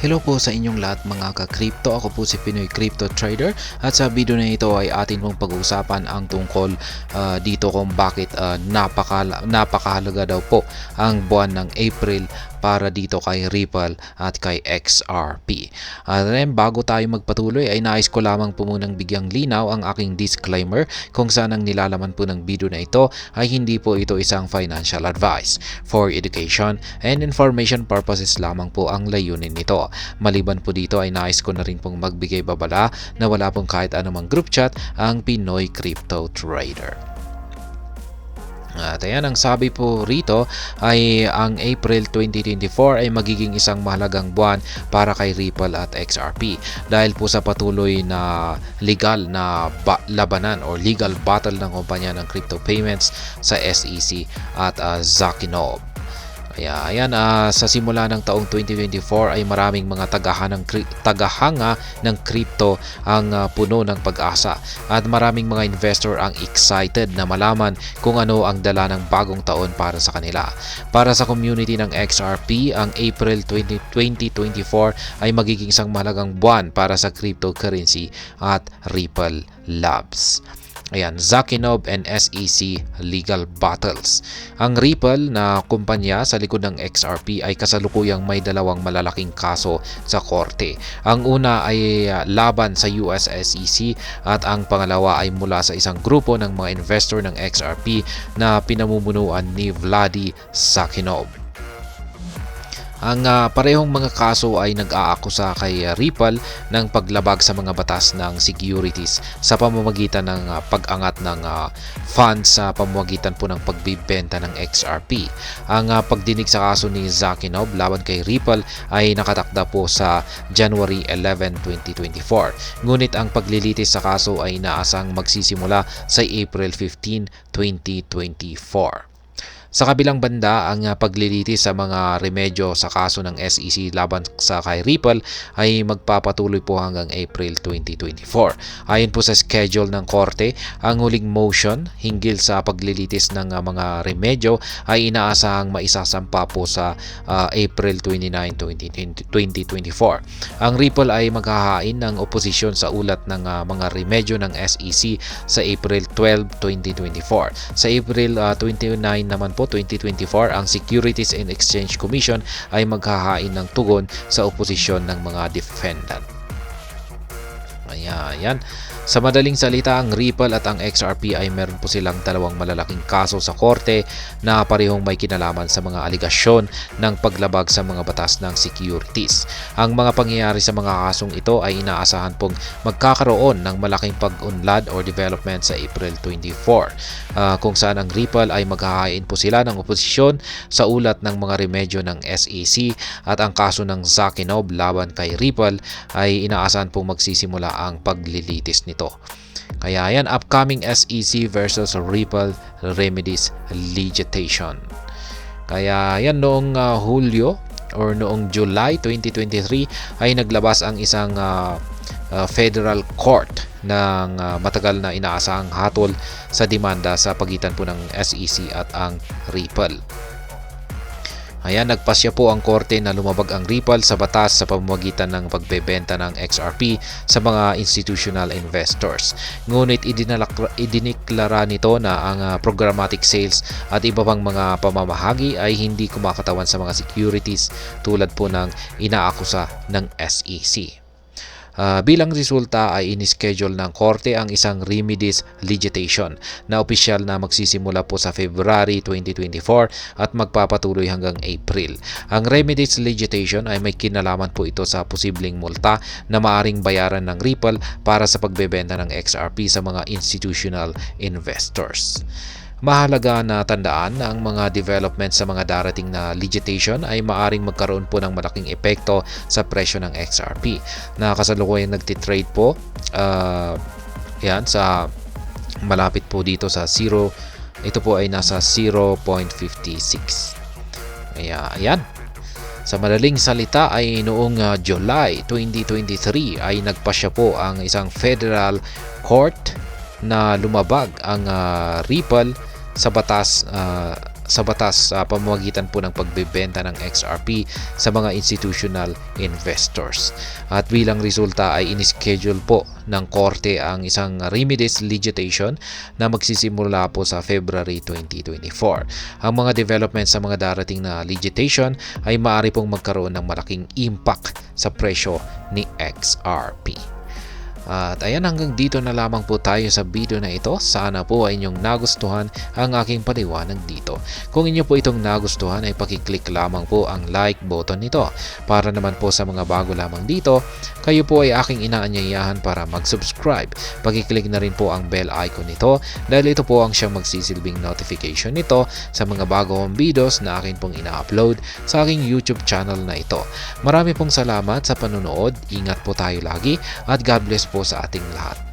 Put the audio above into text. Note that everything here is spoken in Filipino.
Hello po sa inyong lahat mga ka-crypto. Ako po si Pinoy Crypto Trader at sa video na ito ay atin pong pag-uusapan ang tungkol dito kung bakit napakahalaga daw po ang buwan ng April para dito kay Ripple at kay XRP. At then, bago tayo magpatuloy ay nais ko lamang po munang bigyang linaw ang aking disclaimer kung saan ang nilalaman po ng video na ito ay hindi po ito isang financial advice. For education and information purposes lamang po ang layunin nito. Maliban po dito ay nais ko na rin pong magbigay babala na wala pong kahit anumang group chat ang Pinoy Crypto Trader. At ayan, ang sabi po rito ay ang April 2024 ay magiging isang mahalagang buwan para kay Ripple at XRP dahil po sa patuloy na legal na labanan or legal battle ng kumpanya ng crypto payments sa SEC at Zakinov. Ayan, sa simula ng taong 2024 ay maraming mga tagahanga ng crypto ang puno ng pag-asa at maraming mga investor ang excited na malaman kung ano ang dala ng bagong taon para sa kanila. Para sa community ng XRP, ang April 2024 ay magiging isang mahalagang buwan para sa cryptocurrency at Ripple Labs. Ayan, Zakinov and SEC legal battles. Ang Ripple na kumpanya sa likod ng XRP ay kasalukuyang may dalawang malalaking kaso sa korte. Ang una ay laban sa US SEC at ang pangalawa ay mula sa isang grupo ng mga investor ng XRP na pinamumunuan ni Vladi Zakinov. Ang parehong mga kaso ay nag-aakusa kay Ripple ng paglabag sa mga batas ng securities sa pamamagitan ng pag-angat ng funds sa pamamagitan po ng pagbibenta ng XRP. Ang pagdinig sa kaso ni Zakinov laban kay Ripple ay nakatakda po sa January 11, 2024. Ngunit ang paglilitis sa kaso ay inaasang magsisimula sa April 15, 2024. Sa kabilang banda, ang paglilitis sa mga remedyo sa kaso ng SEC laban sa kay Ripple ay magpapatuloy po hanggang April 2024. Ayon po sa schedule ng korte, ang huling motion hinggil sa paglilitis ng mga remedyo ay inaasahang maisasampa po sa April 29, 2024. Ang Ripple ay maghahain ng oposisyon sa ulat ng mga remedyo ng SEC sa April 12, 2024. Sa April 29 naman po 2024, ang Securities and Exchange Commission ay maghahain ng tugon sa oposisyon ng mga defendant. Ayan. Sa madaling salita, ang Ripple at ang XRP ay meron po silang dalawang malalaking kaso sa korte na parehong may kinalaman sa mga aligasyon ng paglabag sa mga batas ng securities. Ang mga pangyayari sa mga kasong ito ay inaasahan pong magkakaroon ng malaking pag-unlad or development sa April 24, kung saan ang Ripple ay maghahain po sila ng oposisyon sa ulat ng mga remedyo ng SEC at ang kaso ng Zakinov laban kay Ripple ay inaasahan pong magsisimula ang paglilitis nito. Kaya yan, upcoming SEC versus Ripple remedies litigation. Kaya yan, noong Hulyo or noong July 2023 ay naglabas ang isang federal court ng matagal na inaasahang hatol sa demanda sa pagitan po ng SEC at ang Ripple. Ayan, nagpasya po ang korte na lumabag ang Ripple sa batas sa pamamagitan ng pagbebenta ng XRP sa mga institutional investors. Ngunit idiniklara nito na ang programmatic sales at iba pang mga pamamahagi ay hindi kumakatawan sa mga securities tulad po ng inaakusa ng SEC. Bilang resulta ay inischedule ng korte ang isang remedies litigation na opisyal na magsisimula po sa February 2024 at magpapatuloy hanggang April. Ang remedies litigation ay may kinalaman po ito sa posibleng multa na maaring bayaran ng Ripple para sa pagbebenta ng XRP sa mga institutional investors. Mahalaga na tandaan na ang mga development sa mga darating na litigation ay maaring magkaroon po ng malaking epekto sa presyo ng XRP na kasalukuyang nagtitrade po sa malapit po dito sa 0. Ito po ay nasa 0.56. Ayan. Sa madaling salita ay noong July 2023 ay nagpasya po ang isang federal court na lumabag ang Ripple sa batas sa batas sa pamamagitan po ng pagbebenta ng XRP sa mga institutional investors. At bilang resulta ay inischedule po ng korte ang isang remedies litigation na magsisimula po sa February 2024. Ang mga developments sa mga darating na litigation ay maaari pong magkaroon ng malaking impact sa presyo ni XRP. At ayan, hanggang dito na lamang po tayo sa video na ito. Sana po ay inyong nagustuhan ang aking paliwanag dito. Kung inyo po itong nagustuhan ay pakiclick lamang po ang like button nito. Para naman po sa mga bago lamang dito, kayo po ay aking inaanyayahan para mag-subscribe. Pakiclick na rin po ang bell icon nito dahil ito po ang siyang magsisilbing notification nito sa mga bagong videos na akin pong ina-upload sa aking YouTube channel na ito. Marami pong salamat sa panonood. Ingat po tayo lagi at God bless po sa ating lahat.